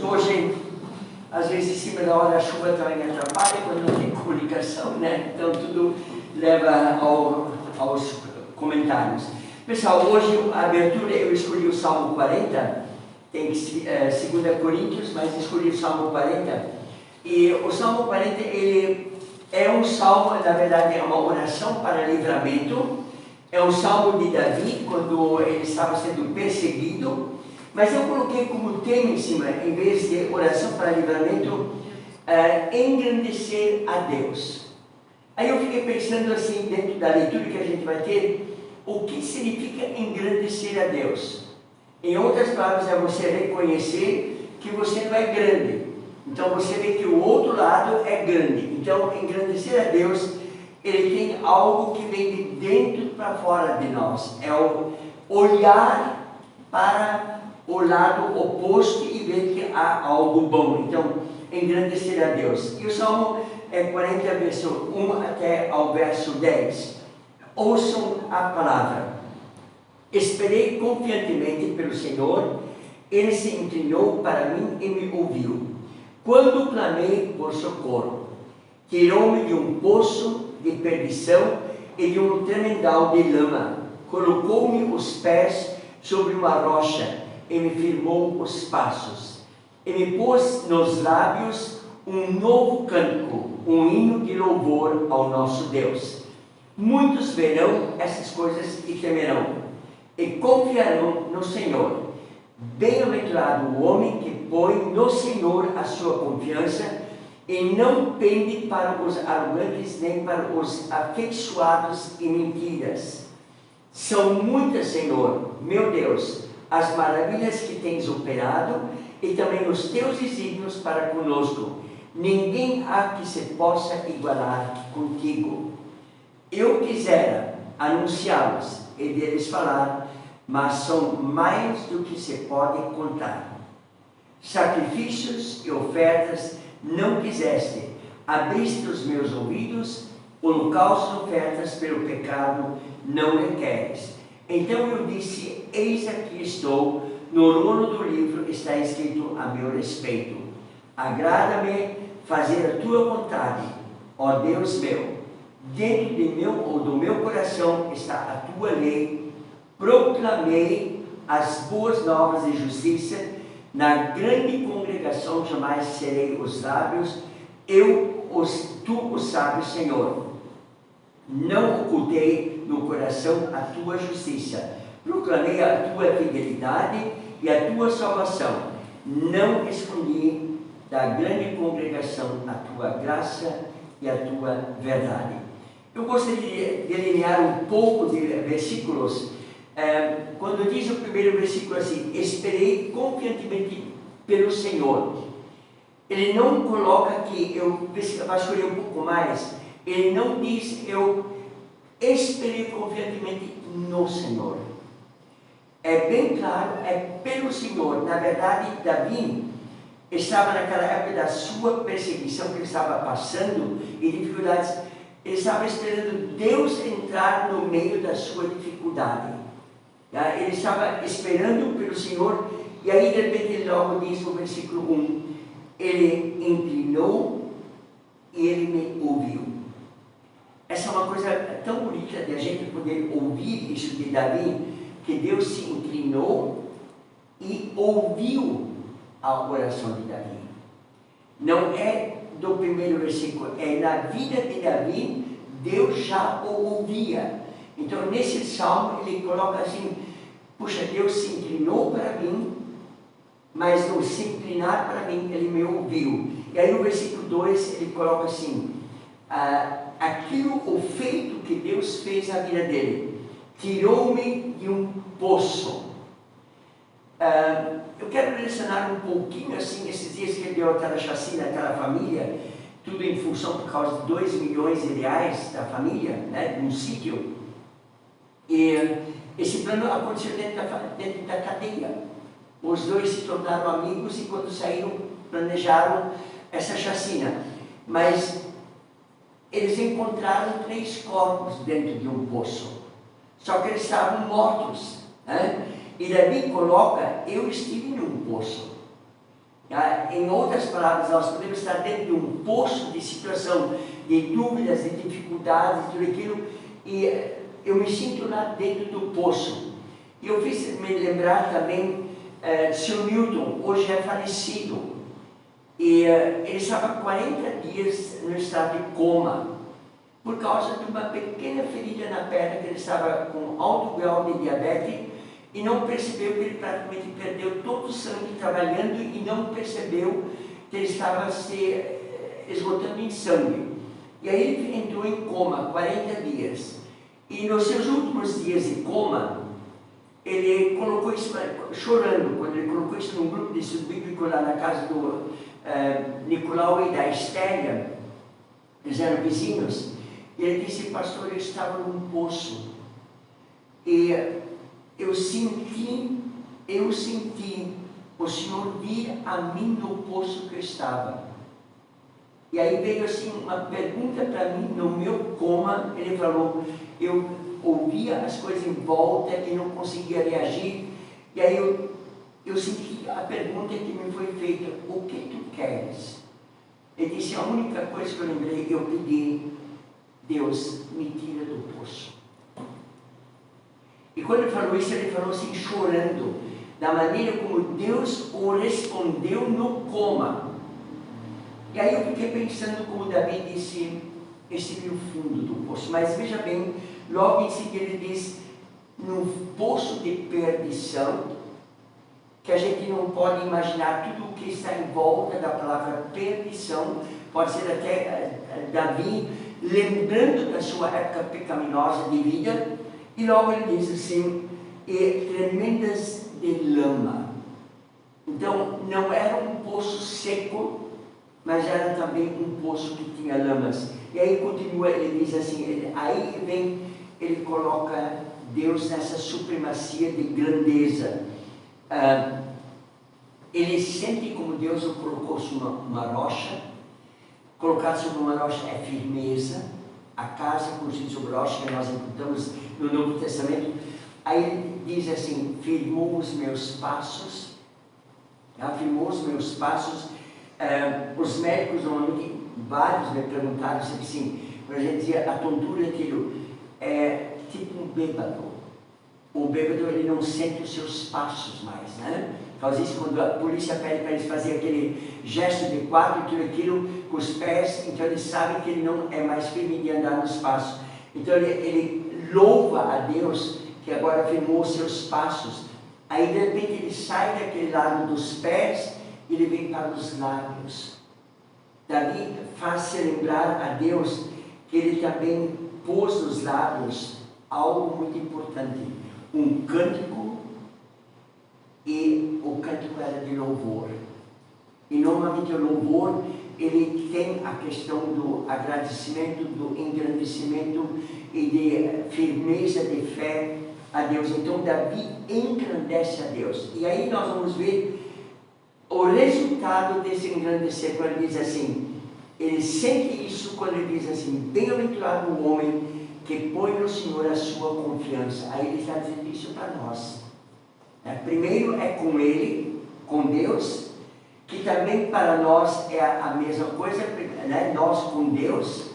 Hoje, às vezes, em cima da hora, a chuva também atrapalha quando não tem comunicação, né? Então, tudo leva aos comentários. Pessoal, hoje, a abertura, eu escolhi o Salmo 40, tem 2 Coríntios, mas escolhi o Salmo 40. E o Salmo 40, ele é um salmo, na verdade, é uma oração para livramento. É um salmo de Davi, quando ele estava sendo perseguido. Mas eu coloquei como tema em cima, em vez de oração para livramento, engrandecer a Deus. Aí eu fiquei pensando assim, dentro da leitura que a gente vai ter, o que significa engrandecer a Deus? Em outras palavras, é você reconhecer que você não é grande. Então você vê que o outro lado é grande. Então, engrandecer a Deus, ele tem algo que vem de dentro para fora de nós. É o olhar para o lado oposto e ver que há algo bom. Então, engrandecer a Deus. E o Salmo é 40, verso 1 até ao verso 10. Ouçam a palavra. Esperei confiantemente pelo Senhor, Ele se inclinou para mim e me ouviu. Quando clamei por socorro, tirou-me de um poço de perdição e de um tremedal de lama. Colocou-me os pés sobre uma rocha e me firmou os passos. E me pôs nos lábios um novo cântico, um hino de louvor ao nosso Deus. Muitos verão essas coisas e temerão, e confiarão no Senhor. Bem-aventurado o homem que põe no Senhor a sua confiança e não pende para os arrogantes nem para os afeiçoados em mentiras. São muitas, Senhor, meu Deus, as maravilhas que tens operado e também os teus desígnios para conosco. Ninguém há que se possa igualar contigo. Eu quisera anunciá-los e deles falar, mas são mais do que se pode contar. Sacrifícios e ofertas não quiseste, abriste os meus ouvidos, holocaustos e ofertas pelo pecado não requeres. Então eu disse, eis aqui estou, no rolo do livro está escrito a meu respeito. Agrada-me fazer a tua vontade, ó Deus meu. Dentro de do meu coração está a tua lei. Proclamei as boas novas de justiça. Na grande congregação jamais serei os lábios. Tu os sabes, Senhor. Não ocultei no coração a tua justiça. Proclamei a tua fidelidade e a tua salvação. Não escondi da grande congregação a tua graça e a tua verdade. Eu gostaria de delinear um pouco de versículos. Quando diz o primeiro versículo assim, esperei confiantemente pelo Senhor. Ele não coloca aqui, eu vasculhei um pouco mais, ele não diz, eu esperei confiantemente no Senhor. É bem claro, é pelo Senhor. Na verdade, Davi estava naquela época da sua perseguição que ele estava passando e dificuldades. Ele estava esperando Deus entrar no meio da sua dificuldade. Ele estava esperando pelo Senhor, e aí de repente ele logo diz no versículo 1, ele inclinou e ele me ouviu. Essa é uma coisa tão bonita de a gente poder ouvir isso de Davi, que Deus se inclinou e ouviu a oração de Davi. Não é do primeiro versículo, é na vida de Davi, Deus já o ouvia. Então, nesse salmo, ele coloca assim, puxa, Deus se inclinou para mim, mas não se inclinar para mim, ele me ouviu. E aí no versículo 2, ele coloca assim, o feito que Deus fez na vida dele, tirou-me de um poço. Eu quero mencionar um pouquinho assim, esses dias que deu aquela chacina, aquela família, tudo em função por causa de 2 milhões de reais da família, né, num sítio. E esse plano aconteceu dentro da cadeia. Os dois se tornaram amigos e quando saíram, planejaram essa chacina. Mas eles encontraram 3 corpos dentro de um poço. Só que eles estavam mortos, né? E Davi coloca, eu estive num poço. Em outras palavras, nós podemos estar dentro de um poço de situação, de dúvidas, de dificuldades, tudo aquilo, e eu me sinto lá dentro do poço. E eu fiz me lembrar também, Sr. Newton, hoje é falecido, e ele estava 40 dias no estado de coma, por causa de uma pequena ferida na perna, que ele estava com alto grau de diabetes, e não percebeu que ele praticamente perdeu todo o sangue trabalhando e não percebeu que ele estava se esgotando em sangue. E aí ele entrou em coma 40 dias. E nos seus últimos dias de coma, ele colocou isso, chorando, quando ele colocou isso num grupo de estudo bíblico lá na casa do Nicolau e da Estélia, eles eram vizinhos, e ele disse: pastor, eu estava num poço, e eu senti o Senhor vir a mim no poço que eu estava. E aí veio assim uma pergunta para mim no meu coma. Ele falou, eu ouvia as coisas em volta e não conseguia reagir, e aí eu senti a pergunta que me foi feita: o que tu queres? Ele disse: a única coisa que eu lembrei, eu pedi, Deus, me tira do poço. E quando ele falou isso, ele falou assim, chorando, da maneira como Deus o respondeu no coma. E aí eu fiquei pensando, como Davi disse, esse viu o fundo do poço. Mas veja bem, logo em seguida ele diz, num poço de perdição, que a gente não pode imaginar tudo o que está em volta da palavra perdição. Pode ser até Davi lembrando da sua época pecaminosa de vida. E logo ele diz assim, e tremendas de lama. Então, não era um poço seco, mas era também um poço que tinha lamas. E aí continua, ele diz assim, ele coloca Deus nessa supremacia de grandeza. Ele sente como Deus o colocou sobre uma rocha. Colocar sobre uma rocha é firmeza. A casa construída sobre rocha, que nós encontramos no Novo Testamento. Aí ele diz assim, firmou os meus passos. Afirmou os meus passos. Os médicos, normalmente, vários me perguntaram sempre assim, quando a gente dizia a tontura daquilo, é tipo um bêbado. O bêbado, ele não sente os seus passos mais, né? Faz isso quando a polícia pede para eles fazerem aquele gesto de quatro, tudo aquilo com os pés, então eles sabem que ele não é mais firme de andar nos passos. Então ele louva a Deus que agora firmou os seus passos. Aí de repente ele sai daquele lado dos pés e ele vem para os lábios. Davi faz-se lembrar a Deus que ele também pôs nos lábios algo muito importante, um cântico, e o cântico era de louvor. E normalmente o louvor, ele tem a questão do agradecimento, do engrandecimento e de firmeza de fé a Deus. Então Davi engrandece a Deus. E aí nós vamos ver o resultado desse engrandecer, quando ele diz assim, ele sente isso quando ele diz assim, bem-aventurado o homem que põe no Senhor a sua confiança. Aí ele está dizendo isso para nós. Primeiro é com Ele, com Deus, que também para nós é a mesma coisa, né? Nós com Deus,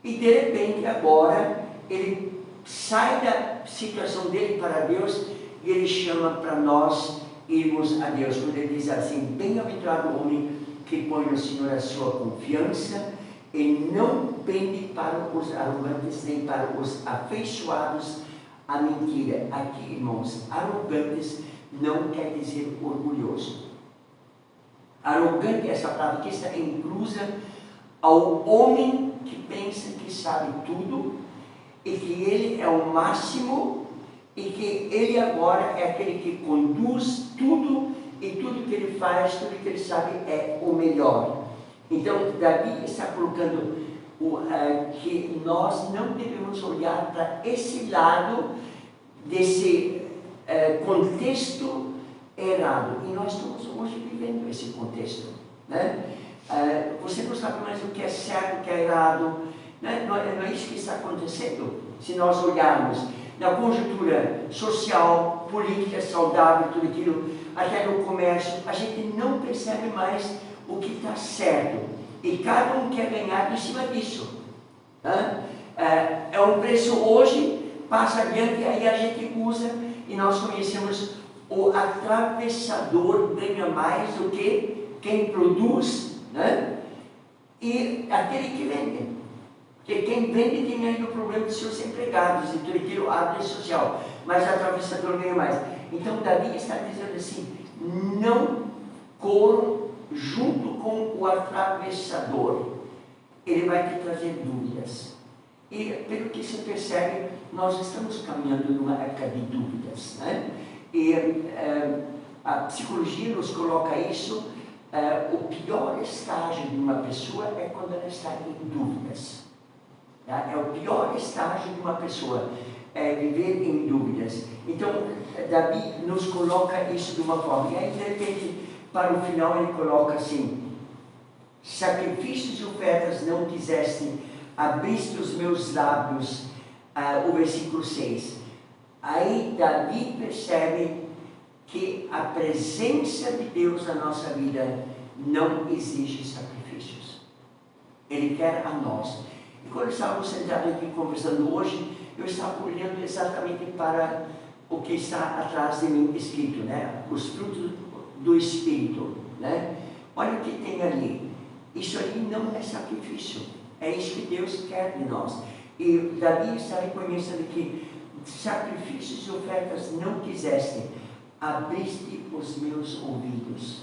e de repente agora ele sai da situação dele para Deus e ele chama para nós irmos a Deus. Quando ele diz assim, bem-aventurado o homem que põe no Senhor a sua confiança e não pende para os arrogantes nem para os afeiçoados a mentira. Aqui, irmãos, arrogantes não quer dizer orgulhoso. Arrogante, essa palavra que está inclusa ao homem que pensa que sabe tudo e que ele é o máximo e que ele agora é aquele que conduz tudo e tudo que ele faz, tudo que ele sabe é o melhor. Então, Davi está colocando que nós não devemos olhar para esse lado desse contexto errado. E nós estamos hoje vivendo esse contexto, né? Você não sabe mais o que é certo, o que é errado, né? Não é isso que está acontecendo. Se nós olharmos, na conjuntura social, política, saudável, tudo aquilo, até no comércio, a gente não percebe mais o que está certo. E cada um quer ganhar em cima disso. Tá? É um preço hoje, passa adiante, aí a gente usa, e nós conhecemos o atravessador ganha mais do que quem produz, né? E aquele que vende. Porque quem vende tem ainda o problema de seus empregados, e tudo aquilo, a área social, mas o atravessador ganha mais. Então Davi está dizendo assim, não corram junto com o atravessador, ele vai te trazer dúvidas. E pelo que se percebe, nós estamos caminhando numa época de dúvidas, né? E a psicologia nos coloca isso, o pior estágio de uma pessoa é quando ela está em dúvidas. Tá? É o pior estágio de uma pessoa, viver em dúvidas. Então, Davi nos coloca isso de uma forma, e aí de repente, para o final ele coloca assim, sacrifícios e ofertas não quiseste, abriste os meus lábios, o versículo 6. Aí Davi percebe que a presença de Deus na nossa vida não exige sacrifícios. Ele quer a nós. E quando estávamos sentados aqui conversando hoje, eu estava olhando exatamente para o que está atrás de mim escrito, né? Os frutos do Espírito, né? Olha o que tem ali. Isso ali não é sacrifício. É isso que Deus quer de nós. E Davi está reconhecendo que sacrifícios e ofertas não quiseste, abriste os meus ouvidos.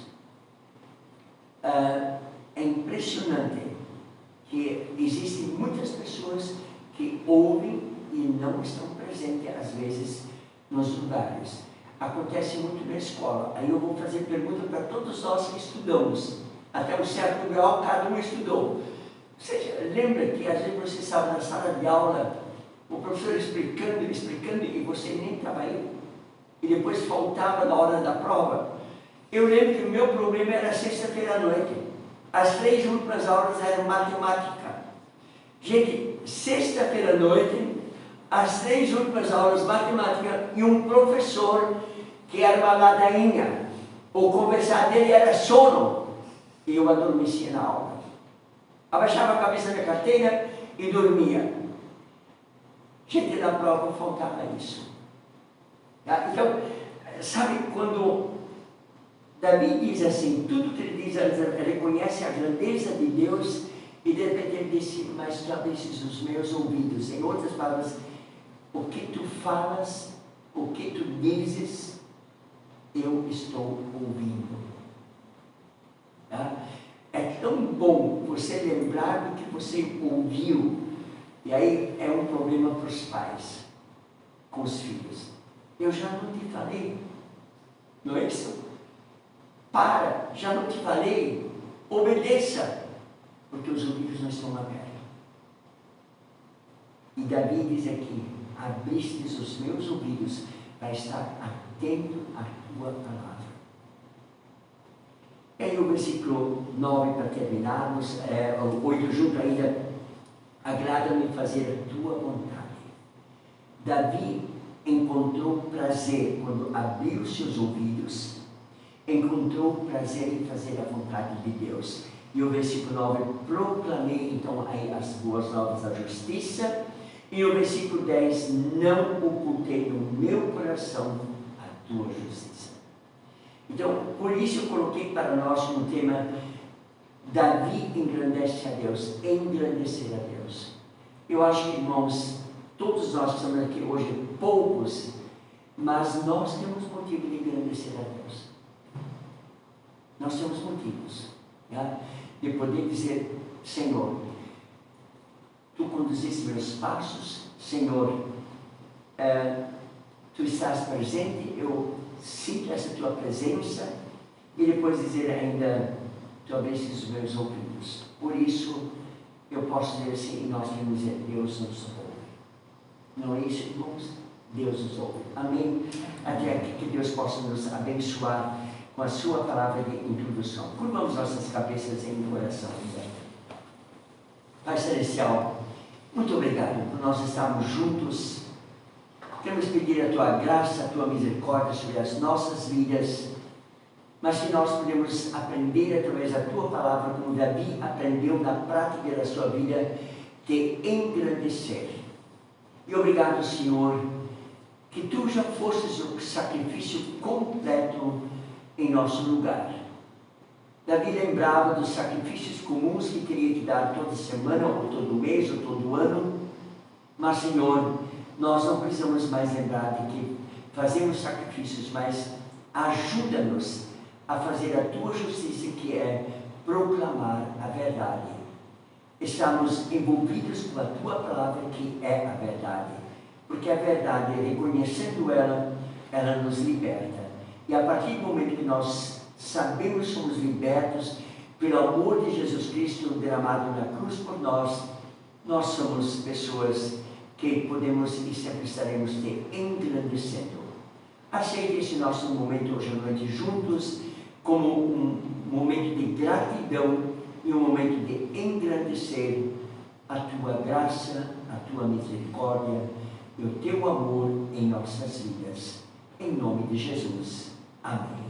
É impressionante que existem muitas pessoas que ouvem e não estão presentes, às vezes, nos lugares. Acontece muito na escola. Aí eu vou fazer pergunta para todos nós que estudamos. Até um certo grau, cada um estudou. Você lembra que às vezes você estava na sala de aula, o professor explicando, e você nem estava aí? E depois faltava na hora da prova? Eu lembro que o meu problema era sexta-feira à noite. As 3 últimas aulas eram matemática. Gente, sexta-feira à noite, as 3 últimas aulas matemática, e um professor que era uma ladainha. O conversar dele era sono, e eu adormecia na aula. Abaixava a cabeça da carteira e dormia. Gente, na prova faltava isso. Tá? Então, sabe, quando Davi diz assim, tudo que ele diz, ele reconhece a grandeza de Deus, e de repente ele disse, mas tu abristes os meus ouvidos. Em outras palavras, o que tu falas, o que tu dizes, eu estou ouvindo. Tá? É tão bom você lembrar do que você ouviu. E aí é um problema para os pais, com os filhos. Eu já não te falei, não é isso? Para, já não te falei, obedeça, porque os ouvidos não estão abertos. E Davi diz aqui, abristes os meus ouvidos para estar atento à tua palavra. E aí o versículo 9, para terminarmos, o 8 junto ainda, agrada-me fazer a tua vontade. Davi encontrou prazer quando abriu os seus ouvidos, encontrou prazer em fazer a vontade de Deus. E o versículo 9, proclamei então aí as boas novas da justiça. E o versículo 10, não ocultei no meu coração a tua justiça. Então, por isso eu coloquei para nós um tema, Davi engrandece a Deus, engrandecer a Deus. Eu acho que, irmãos, todos nós que estamos aqui hoje, poucos, mas nós temos motivo de engrandecer a Deus. Nós temos motivos, né? De poder dizer, Senhor, tu conduziste meus passos, Senhor, tu estás presente, eu sinto essa tua presença, e depois dizer ainda, tu abriste os meus ouvidos. Por isso, eu posso dizer assim, e nós podemos dizer, Deus nos ouve. Não é isso, irmãos? Deus nos ouve. Amém? Até aqui que Deus possa nos abençoar com a sua palavra de introdução. Curvamos nossas cabeças em oração. Pai Celestial, muito obrigado por nós estarmos juntos Queremos pedir a Tua graça, a Tua misericórdia sobre as nossas vidas, mas que nós podemos aprender através da Tua palavra, como Davi aprendeu na prática da sua vida, te engrandecer. E obrigado, Senhor, que Tu já fostes o sacrifício completo em nosso lugar. Davi lembrava dos sacrifícios comuns que teria que dar toda semana, ou todo mês, ou todo ano. Mas, Senhor, nós não precisamos mais lembrar de que fazemos sacrifícios, mas ajuda-nos a fazer a Tua justiça, que é proclamar a verdade. Estamos envolvidos com a Tua palavra, que é a verdade. Porque a verdade, reconhecendo ela, ela nos liberta. E a partir do momento que nós sabemos que somos libertos pelo amor de Jesus Cristo derramado na cruz por nós, nós somos pessoas que podemos e sempre estaremos te engrandecendo. Aceite esse nosso momento hoje à noite juntos como um momento de gratidão e um momento de engrandecer a Tua graça, a Tua misericórdia e o Teu amor em nossas vidas. Em nome de Jesus. Amém.